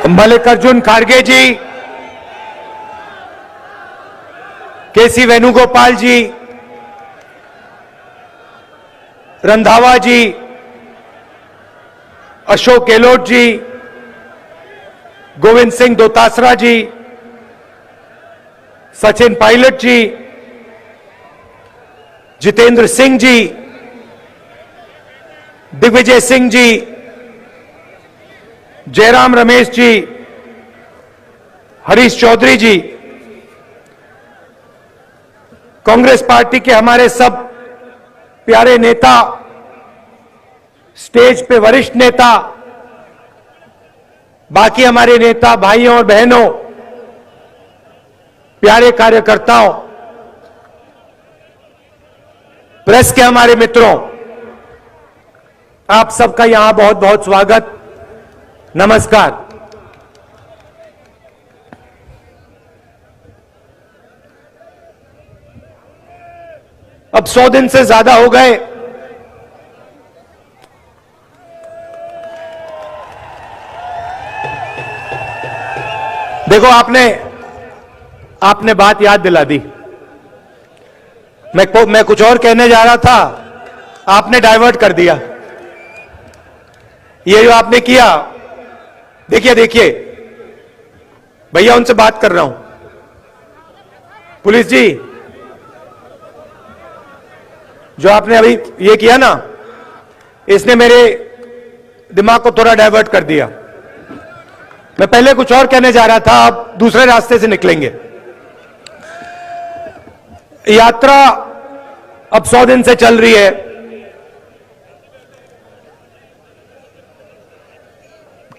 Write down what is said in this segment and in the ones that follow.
मल्लिकार्जुन खड़गे जी, केसी वेणुगोपाल जी, रंधावा जी, अशोक गहलोत जी, गोविंद सिंह दोतासरा जी, सचिन पायलट जी, जितेंद्र सिंह जी, दिग्विजय सिंह जी, जयराम रमेश जी, हरीश चौधरी जी, कांग्रेस पार्टी के हमारे सब प्यारे नेता, स्टेज पे वरिष्ठ नेता, बाकी हमारे नेता भाइयों और बहनों, प्यारे कार्यकर्ताओं, प्रेस के हमारे मित्रों, आप सबका यहां बहुत बहुत स्वागत, नमस्कार। अब 100 दिन से ज्यादा हो गए देखो, आपने बात याद दिला दी। मैं कुछ और कहने जा रहा था, आपने डाइवर्ट कर दिया। ये जो आपने किया, देखिए भैया, उनसे बात कर रहा हूं। पुलिस जी, जो आपने अभी ये किया ना, इसने मेरे दिमाग को थोड़ा डाइवर्ट कर दिया। मैं पहले कुछ और कहने जा रहा था, अब दूसरे रास्ते से निकलेंगे। यात्रा अब 100 दिन से चल रही है।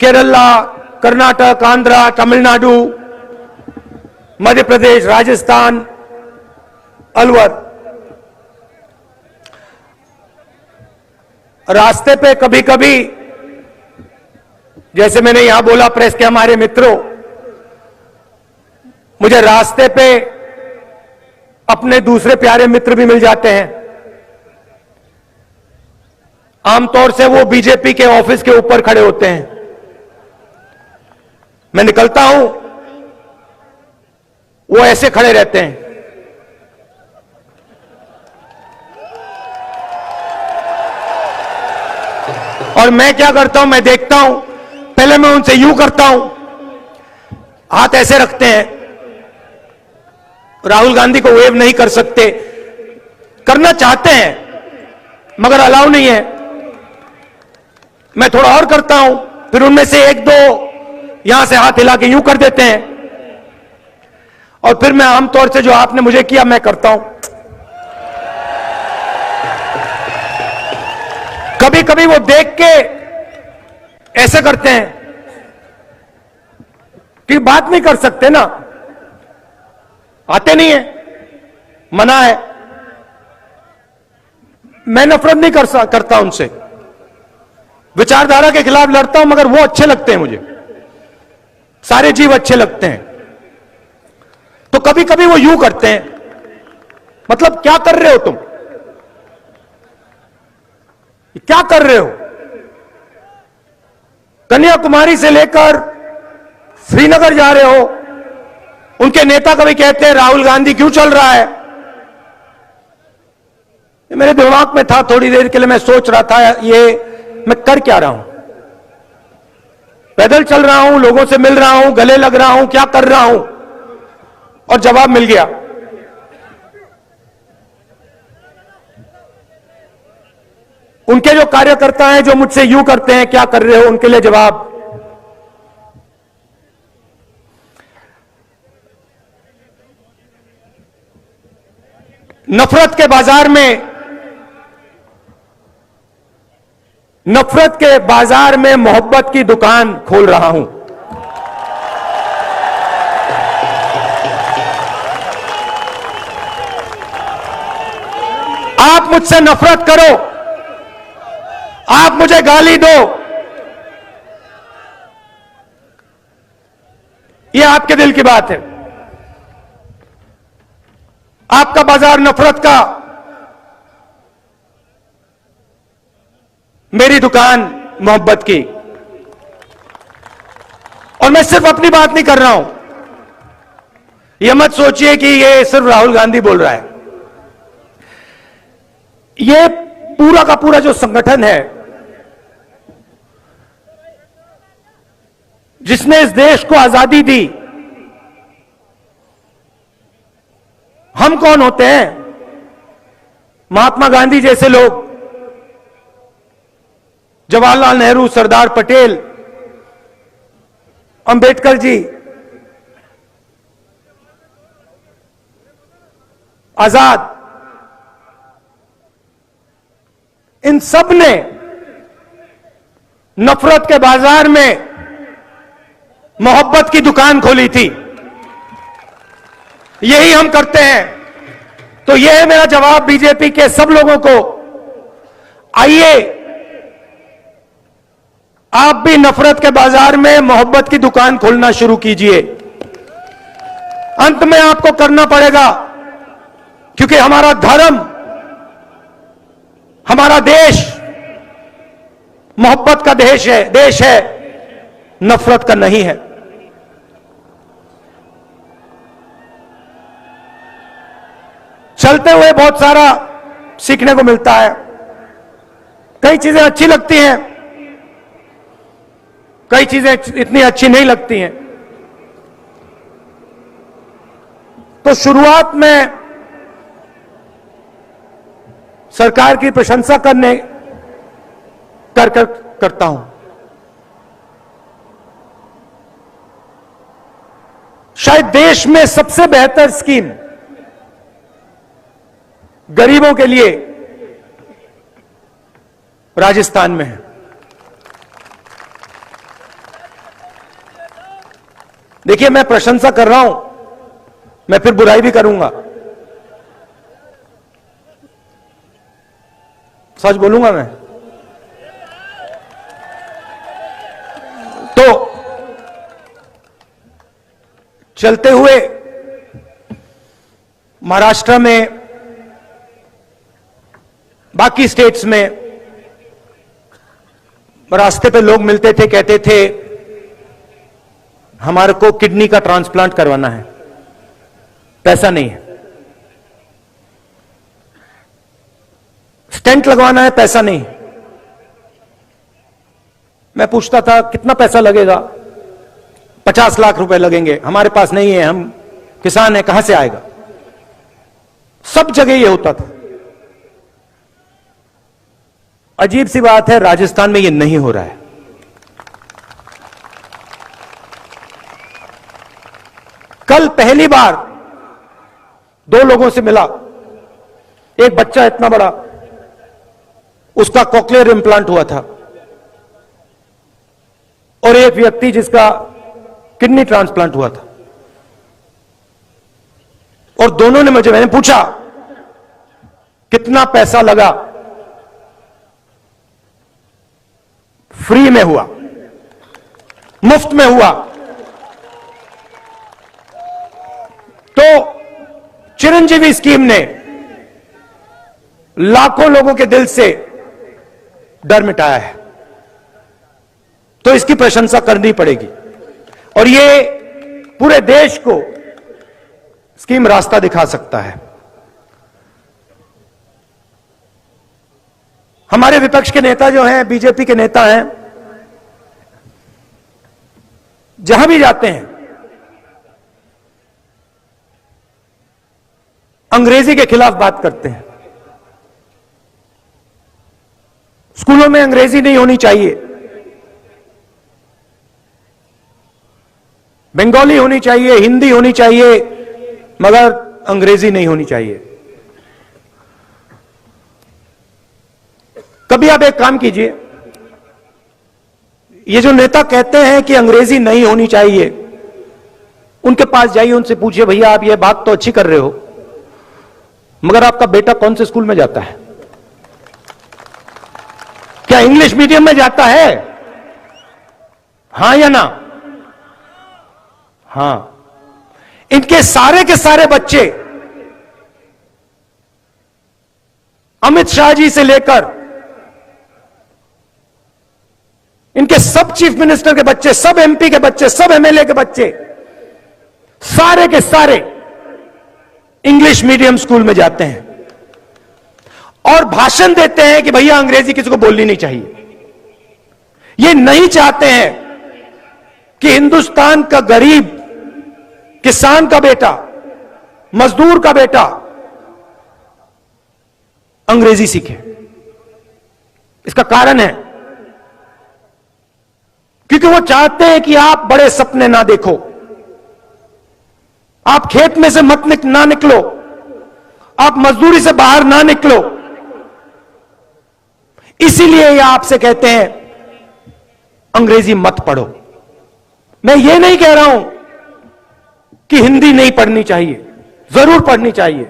केरला, कर्नाटक, आंध्रा, तमिलनाडु, मध्य प्रदेश, राजस्थान, अलवर। रास्ते पे कभी कभी, जैसे मैंने यहां बोला, प्रेस के हमारे मित्रों, मुझे रास्ते पे अपने दूसरे प्यारे मित्र भी मिल जाते हैं। आमतौर से वो बीजेपी के ऑफिस के ऊपर खड़े होते हैं। मैं निकलता हूं, वो ऐसे खड़े रहते हैं। और मैं क्या करता हूं, मैं देखता हूं, पहले मैं उनसे यूं करता हूं, हाथ ऐसे रखते हैं। राहुल गांधी को वेव नहीं कर सकते, करना चाहते हैं मगर अलाउ नहीं है। मैं थोड़ा और करता हूं, फिर उनमें से एक दो यहां से हाथ हिला के यूं कर देते हैं, और फिर मैं आमतौर से जो आपने मुझे किया मैं करता हूं। कभी कभी वो देख के ऐसे करते हैं कि बात नहीं कर सकते ना, आते नहीं है, मना है। मैं नफरत नहीं करता उनसे, विचारधारा के खिलाफ लड़ता हूं, मगर वो अच्छे लगते हैं मुझे, सारे जीव अच्छे लगते हैं। तो कभी कभी वो यूं करते हैं, मतलब क्या कर रहे हो तुम, क्या कर रहे हो? कन्याकुमारी से लेकर श्रीनगर जा रहे हो। उनके नेता कभी कहते हैं राहुल गांधी क्यों चल रहा है। ये मेरे दिमाग में था, थोड़ी देर के लिए मैं सोच रहा था, ये मैं कर क्या रहा हूं? पैदल चल रहा हूं, लोगों से मिल रहा हूं, गले लग रहा हूं, क्या कर रहा हूं? और जवाब मिल गया। उनके जो कार्यकर्ता हैं, जो मुझसे यूं करते हैं, क्या कर रहे हो, उनके लिए जवाब। नफरत के बाजार में मोहब्बत की दुकान खोल रहा हूं। आप मुझसे नफरत करो, आप मुझे गाली दो, यह आपके दिल की बात है। आपका बाजार नफरत का, मेरी दुकान मोहब्बत की। और और मैं सिर्फ अपनी बात नहीं कर रहा हूं, यह मत सोचिए कि यह सिर्फ राहुल गांधी बोल रहा है। यह पूरा का पूरा जो संगठन है जिसने इस देश को आजादी दी, हम कौन होते हैं? महात्मा गांधी जैसे लोग, जवाहरलाल नेहरू, सरदार पटेल, अंबेडकर जी, आजाद, इन सब ने नफरत के बाजार में मोहब्बत की दुकान खोली थी। यही हम करते हैं। तो यह है मेरा जवाब बीजेपी के सब लोगों को, आइए आप भी नफरत के बाजार में मोहब्बत की दुकान खोलना शुरू कीजिए। अंत में आपको करना पड़ेगा, क्योंकि हमारा धर्म, हमारा देश मोहब्बत का देश है, नफरत का नहीं है। चलते हुए बहुत सारा सीखने को मिलता है। कई चीजें अच्छी लगती हैं, कई चीजें इतनी अच्छी नहीं लगती हैं। तो शुरुआत में सरकार की प्रशंसा करता हूं। शायद देश में सबसे बेहतर स्कीम गरीबों के लिए राजस्थान में है। देखिए, मैं प्रशंसा कर रहा हूं, मैं फिर बुराई भी करूंगा, सच बोलूंगा मैं। तो चलते हुए महाराष्ट्र में, बाकी स्टेट्स में रास्ते पे लोग मिलते थे, कहते थे हमारे को किडनी का ट्रांसप्लांट करवाना है, पैसा नहीं है। स्टेंट लगवाना है, पैसा नहीं। मैं पूछता था कितना पैसा लगेगा? 50 लाख रुपए लगेंगे। हमारे पास नहीं है, हम किसान हैं, कहां से आएगा? सब जगह यह होता था। अजीब सी बात है, राजस्थान में यह नहीं हो रहा है। कल पहली बार 2 लोगों से मिला। एक बच्चा इतना बड़ा, उसका कॉक्लियर इंप्लांट हुआ था, और एक व्यक्ति जिसका किडनी ट्रांसप्लांट हुआ था। और दोनों ने मैंने पूछा कितना पैसा लगा? फ्री में हुआ, मुफ्त में हुआ। तो चिरंजीवी स्कीम ने लाखों लोगों के दिल से डर मिटाया है, तो इसकी प्रशंसा करनी पड़ेगी। और ये पूरे देश को स्कीम रास्ता दिखा सकता है। हमारे विपक्ष के नेता जो हैं, बीजेपी के नेता हैं, जहां भी जाते हैं अंग्रेजी के खिलाफ बात करते हैं। स्कूलों में अंग्रेजी नहीं होनी चाहिए, बंगाली होनी चाहिए, हिंदी होनी चाहिए, मगर अंग्रेजी नहीं होनी चाहिए। कभी आप एक काम कीजिए, ये जो नेता कहते हैं कि अंग्रेजी नहीं होनी चाहिए, उनके पास जाइए, उनसे पूछिए भैया आप ये बात तो अच्छी कर रहे हो, मगर आपका बेटा कौन से स्कूल में जाता है? क्या इंग्लिश मीडियम में जाता है? हां या ना? हां। इनके सारे के सारे बच्चे अमित शाह जी से लेकर इनके सब चीफ मिनिस्टर के बच्चे, सब एमपी के बच्चे, सब एमएलए के बच्चे, सारे के सारे इंग्लिश मीडियम स्कूल में जाते हैं और भाषण देते हैं कि भैया अंग्रेजी किसी को बोलनी नहीं चाहिए। ये नहीं चाहते हैं कि हिंदुस्तान का गरीब, किसान का बेटा, मजदूर का बेटा अंग्रेजी सीखे। इसका कारण है क्योंकि वो चाहते हैं कि आप बड़े सपने ना देखो, आप खेत में से ना निकलो, आप मजदूरी से बाहर ना निकलो। इसीलिए ये आपसे कहते हैं अंग्रेजी मत पढ़ो। मैं ये नहीं कह रहा हूं कि हिंदी नहीं पढ़नी चाहिए, जरूर पढ़नी चाहिए,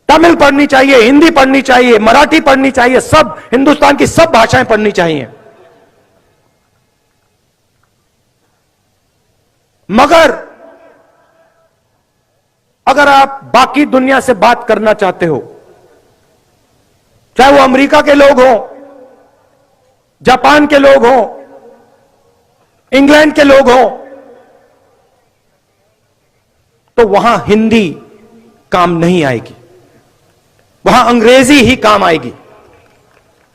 तमिल पढ़नी चाहिए, हिंदी पढ़नी चाहिए, मराठी पढ़नी चाहिए, सब हिंदुस्तान की सब भाषाएं पढ़नी चाहिए। मगर अगर आप बाकी दुनिया से बात करना चाहते हो, चाहे वो अमेरिका के लोग हों, जापान के लोग हों, इंग्लैंड के लोग हों, तो वहां हिंदी काम नहीं आएगी, वहां अंग्रेजी ही काम आएगी।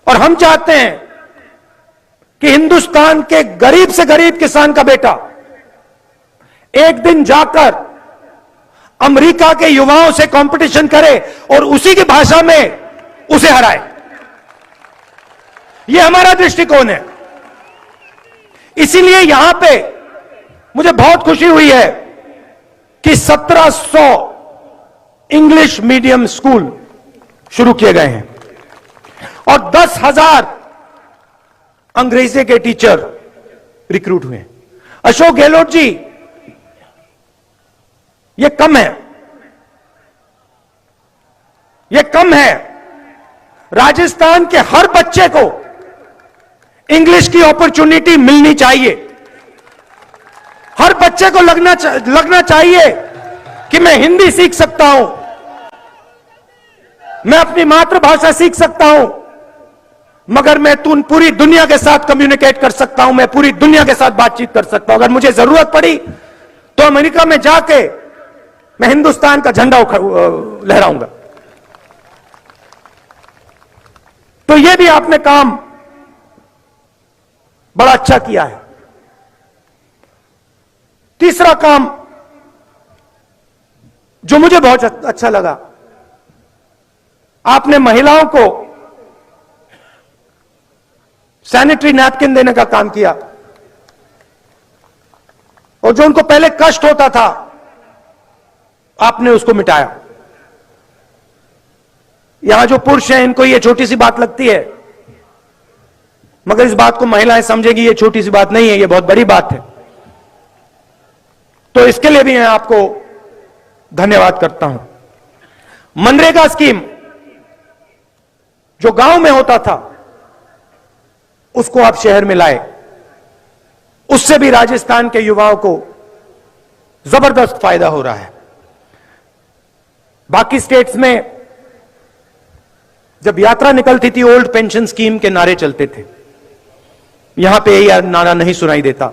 और हम चाहते हैं कि हिंदुस्तान के गरीब से गरीब किसान का बेटा एक दिन जाकर अमेरिका के युवाओं से कंपटीशन करे और उसी की भाषा में उसे हराए। यह हमारा दृष्टिकोण है। इसीलिए यहां पे मुझे बहुत खुशी हुई है कि 1700 इंग्लिश मीडियम स्कूल शुरू किए गए हैं और 10,000 अंग्रेजी के टीचर रिक्रूट हुए हैं। अशोक गहलोत जी, यह कम है, यह कम है। राजस्थान के हर बच्चे को इंग्लिश की अपॉर्चुनिटी मिलनी चाहिए। हर बच्चे को लगना चाहिए कि मैं हिंदी सीख सकता हूं, मैं अपनी मातृभाषा सीख सकता हूं, मगर मैं पूरी दुनिया के साथ कम्युनिकेट कर सकता हूं, मैं पूरी दुनिया के साथ बातचीत कर सकता हूं। अगर मुझे जरूरत पड़ी तो अमेरिका में जाके मैं हिंदुस्तान का झंडा लहराऊंगा। तो यह भी आपने काम बड़ा अच्छा किया है। तीसरा काम जो मुझे बहुत अच्छा लगा, आपने महिलाओं को सैनिटरी नैपकिन देने का काम किया और जो उनको पहले कष्ट होता था आपने उसको मिटाया। यहां जो पुरुष हैं इनको ये छोटी सी बात लगती है, मगर इस बात को महिलाएं समझेगी ये छोटी सी बात नहीं है, ये बहुत बड़ी बात है। तो इसके लिए भी मैं आपको धन्यवाद करता हूं। मनरेगा स्कीम जो गांव में होता था उसको आप शहर में लाए, उससे भी राजस्थान के युवाओं को जबरदस्त फायदा हो रहा है। बाकी स्टेट्स में जब यात्रा निकलती थी ओल्ड पेंशन स्कीम के नारे चलते थे, यहां पे यही नारा नहीं सुनाई देता।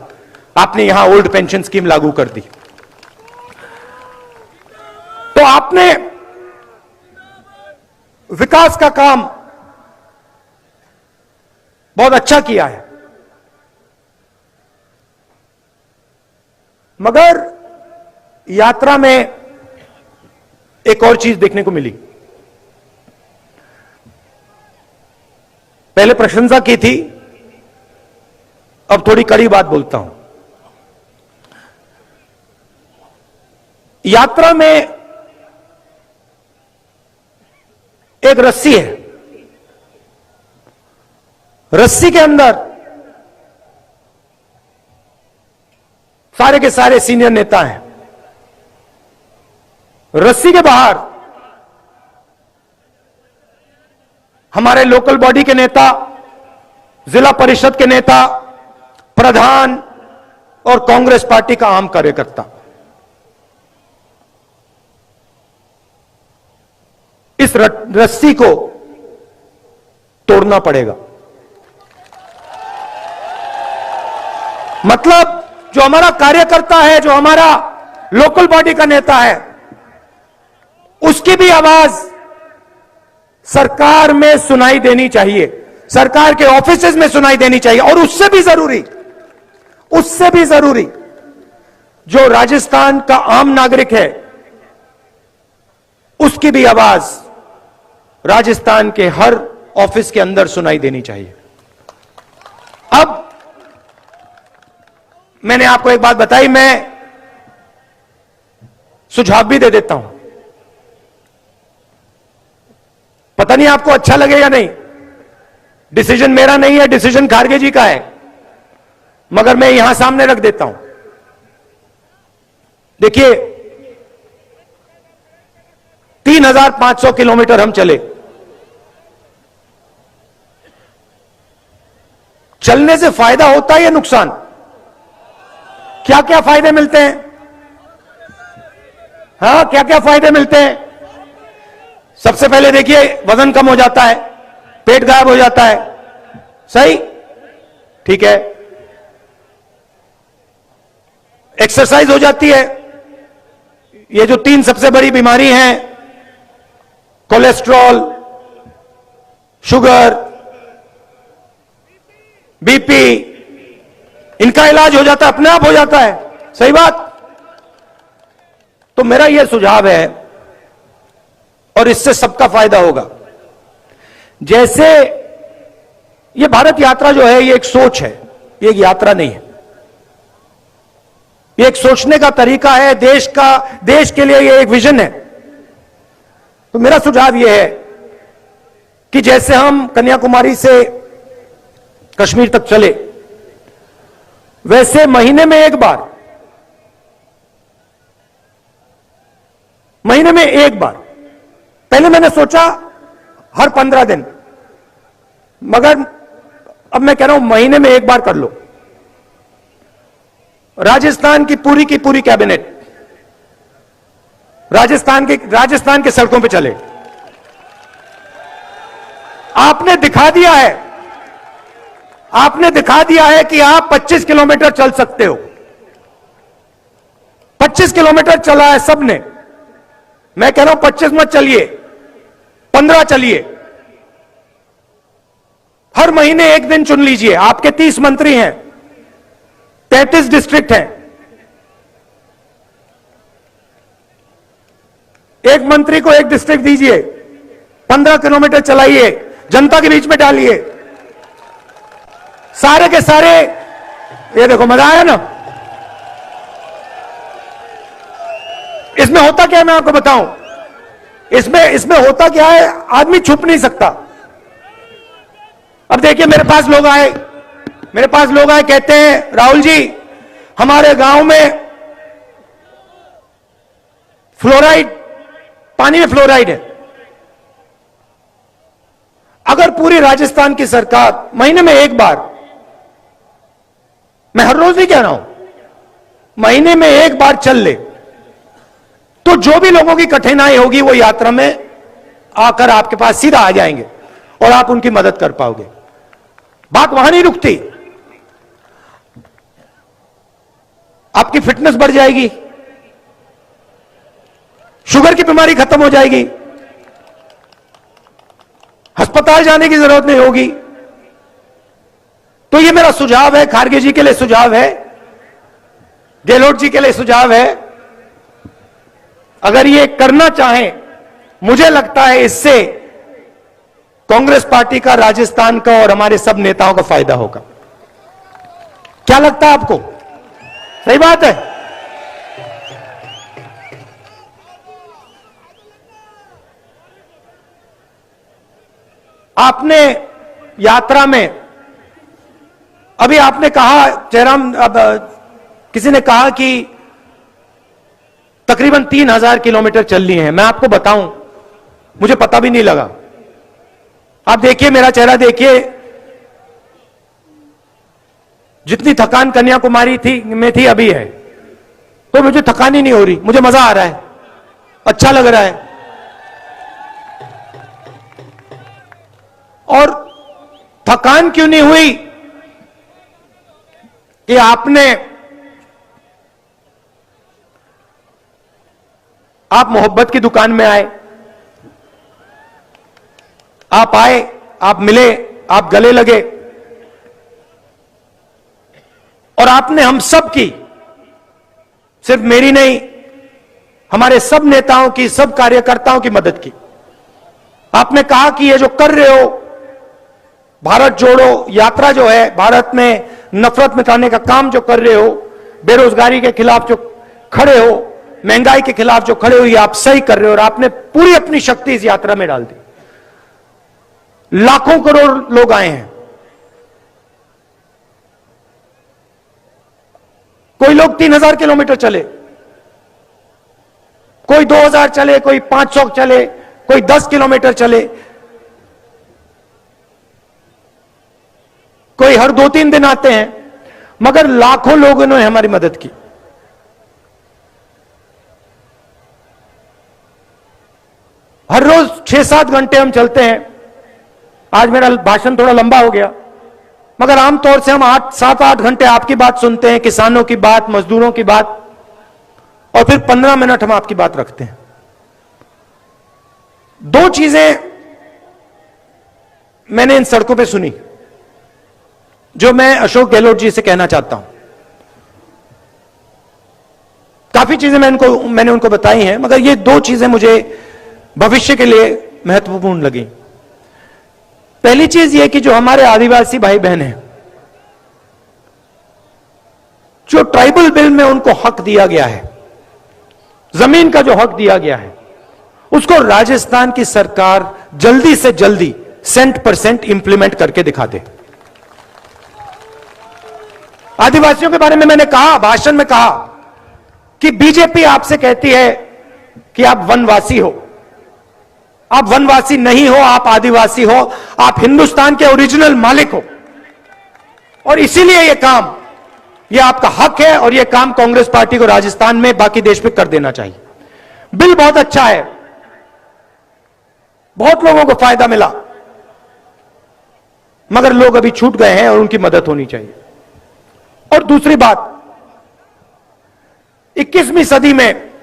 आपने यहां ओल्ड पेंशन स्कीम लागू कर दी, तो आपने विकास का काम बहुत अच्छा किया है। मगर यात्रा में एक और चीज देखने को मिली। पहले प्रशंसा की थी, अब थोड़ी कड़ी बात बोलता हूं। यात्रा में एक रस्सी है, रस्सी के अंदर सारे के सारे सीनियर नेता हैं, रस्सी के बाहर हमारे लोकल बॉडी के नेता, जिला परिषद के नेता, प्रधान और कांग्रेस पार्टी का आम कार्यकर्ता। इस रस्सी को तोड़ना पड़ेगा। मतलब जो हमारा कार्यकर्ता है, जो हमारा लोकल बॉडी का नेता है, उसकी भी आवाज सरकार में सुनाई देनी चाहिए, सरकार के ऑफिसेज में सुनाई देनी चाहिए। और उससे भी जरूरी जो राजस्थान का आम नागरिक है, उसकी भी आवाज राजस्थान के हर ऑफिस के अंदर सुनाई देनी चाहिए। अब मैंने आपको एक बात बताई, मैं सुझाव भी दे देता हूं, पता नहीं आपको अच्छा लगे या नहीं। डिसीजन मेरा नहीं है, डिसीजन खारगे जी का है, मगर मैं यहां सामने रख देता हूं। देखिए, 3500 किलोमीटर हम चले, चलने से फायदा होता है या नुकसान? क्या क्या फायदे मिलते हैं? हाँ, क्या क्या फायदे मिलते हैं? सबसे पहले देखिए, वजन कम हो जाता है, पेट गायब हो जाता है, सही, ठीक है। एक्सरसाइज हो जाती है। ये जो 3 सबसे बड़ी बीमारी हैं, कोलेस्ट्रॉल, शुगर, बीपी, इनका इलाज हो जाता है, अपने आप हो जाता है, सही बात। तो मेरा यह सुझाव है, और इससे सबका फायदा होगा। जैसे ये भारत यात्रा जो है, ये एक सोच है, ये एक यात्रा नहीं है। ये एक सोचने का तरीका है, देश के लिए ये एक विजन है। तो मेरा सुझाव यह है कि जैसे हम कन्याकुमारी से कश्मीर तक चले, वैसे महीने में एक बार पहले मैंने सोचा हर 15 दिन, मगर अब मैं कह रहा हूं महीने में एक बार कर लो। राजस्थान की पूरी कैबिनेट राजस्थान के सड़कों पे चले। आपने दिखा दिया है कि आप 25 किलोमीटर चल सकते हो। 25 किलोमीटर चला है सबने। मैं कह रहा हूं 25 मत चलिए, 15 चलिए। हर महीने एक दिन चुन लीजिए। आपके 30 मंत्री हैं, 33 डिस्ट्रिक्ट हैं, एक मंत्री को एक डिस्ट्रिक्ट दीजिए, 15 किलोमीटर चलाइए, जनता के बीच में डालिए, सारे के सारे। ये देखो, मजा आया ना। इसमें होता क्या है, मैं आपको बताऊं। इसमें होता क्या है, आदमी छुप नहीं सकता। अब देखिए, मेरे पास लोग आए, कहते हैं राहुल जी, हमारे गांव में फ्लोराइड, पानी में फ्लोराइड है। अगर पूरी राजस्थान की सरकार महीने में एक बार, मैं हर रोज नहीं कह रहा हूं, महीने में एक बार चल ले, तो जो भी लोगों की कठिनाई होगी वो यात्रा में आकर आपके पास सीधा आ जाएंगे और आप उनकी मदद कर पाओगे। बात वहां नहीं रुकती, आपकी फिटनेस बढ़ जाएगी, शुगर की बीमारी खत्म हो जाएगी, अस्पताल जाने की जरूरत नहीं होगी। तो ये मेरा सुझाव है, खारगे जी के लिए सुझाव है, गहलोत जी के लिए सुझाव है। अगर ये करना चाहें, मुझे लगता है इससे कांग्रेस पार्टी का, राजस्थान का और हमारे सब नेताओं का फायदा होगा। क्या लगता है आपको? सही बात है। आपने यात्रा में, अभी आपने कहा जयराम, अब किसी ने कहा कि तकरीबन 3000 किलोमीटर चल लिए हैं। मैं आपको बताऊं, मुझे पता भी नहीं लगा। आप देखिए, मेरा चेहरा देखिए, जितनी थकान कन्याकुमारी में थी अभी है, तो मुझे थकान ही नहीं हो रही, मुझे मजा आ रहा है, अच्छा लग रहा है। और थकान क्यों नहीं हुई? कि आप मोहब्बत की दुकान में आए, आप आए, आप मिले, आप गले लगे और आपने हम सब की, सिर्फ मेरी नहीं, हमारे सब नेताओं की, सब कार्यकर्ताओं की मदद की। आपने कहा कि ये जो कर रहे हो, भारत जोड़ो यात्रा जो है, भारत में नफरत मिटाने का काम जो कर रहे हो, बेरोजगारी के खिलाफ जो खड़े हो, महंगाई के खिलाफ जो खड़े हो, ये आप सही कर रहे हो। और आपने पूरी अपनी शक्ति इस यात्रा में डाल दी। लाखों करोड़ लोग आए हैं। कोई लोग 3000 किलोमीटर चले, कोई 2000 चले, कोई 500 चले, कोई 10 किलोमीटर चले, कोई हर 2-3 दिन आते हैं, मगर लाखों लोगों ने हमारी मदद की। हर रोज 6-7 घंटे हम चलते हैं। आज मेरा भाषण थोड़ा लंबा हो गया, मगर आमतौर से हम 7-8 घंटे आपकी बात सुनते हैं, किसानों की बात, मजदूरों की बात, और फिर 15 मिनट हम आपकी बात रखते हैं। 2 चीजें मैंने इन सड़कों पे सुनी जो मैं अशोक गहलोत जी से कहना चाहता हूं। काफी चीजें मैंने उनको बताई हैं, मगर ये 2 चीजें मुझे भविष्य के लिए महत्वपूर्ण लगी। पहली चीज ये कि जो हमारे आदिवासी भाई बहन हैं, जो ट्राइबल बिल में उनको हक दिया गया है, जमीन का जो हक दिया गया है, उसको राजस्थान की सरकार जल्दी से जल्दी 100% इंप्लीमेंट करके दिखा दे। आदिवासियों के बारे में मैंने कहा, भाषण में कहा कि बीजेपी आपसे कहती है कि आप वनवासी हो। आप वनवासी नहीं हो, आप आदिवासी हो, आप हिंदुस्तान के ओरिजिनल मालिक हो। और इसीलिए यह आपका हक है, और यह काम कांग्रेस पार्टी को राजस्थान में, बाकी देश में कर देना चाहिए। बिल बहुत अच्छा है, बहुत लोगों को फायदा मिला, मगर लोग अभी छूट गए हैं और उनकी मदद होनी चाहिए। और दूसरी बात, 21वीं सदी में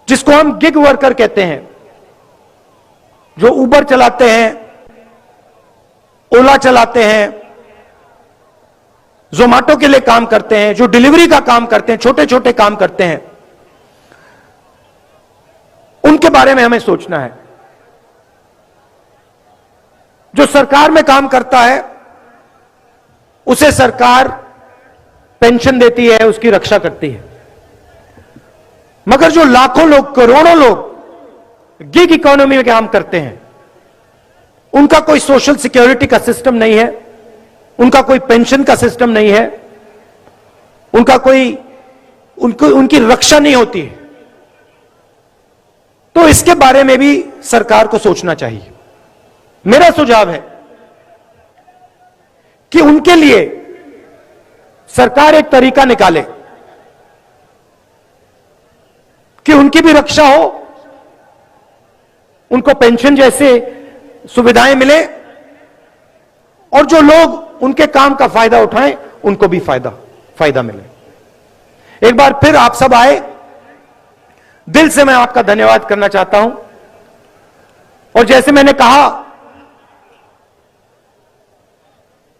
जिसको हम गिग वर्कर कहते हैं, जो उबर चलाते हैं, ओला चलाते हैं, जोमेटो के लिए काम करते हैं, जो डिलीवरी का काम करते हैं, छोटे छोटे काम करते हैं, उनके बारे में हमें सोचना है। जो सरकार में काम करता है उसे सरकार पेंशन देती है, उसकी रक्षा करती है, मगर जो लाखों लोग, करोड़ों लोग गिग इकोनॉमी में काम करते हैं, उनका कोई सोशल सिक्योरिटी का सिस्टम नहीं है, उनका कोई पेंशन का सिस्टम नहीं है, उनकी रक्षा नहीं होती है। तो इसके बारे में भी सरकार को सोचना चाहिए। मेरा सुझाव है कि उनके लिए सरकार एक तरीका निकाले कि उनकी भी रक्षा हो, उनको पेंशन जैसे सुविधाएं मिले, और जो लोग उनके काम का फायदा उठाएं उनको भी फायदा मिले। एक बार फिर आप सब आए, दिल से मैं आपका धन्यवाद करना चाहता हूं। और जैसे मैंने कहा,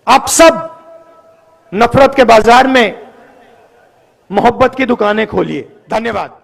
आप सब नफरत के बाजार में मोहब्बत की दुकानें खोलिए। धन्यवाद।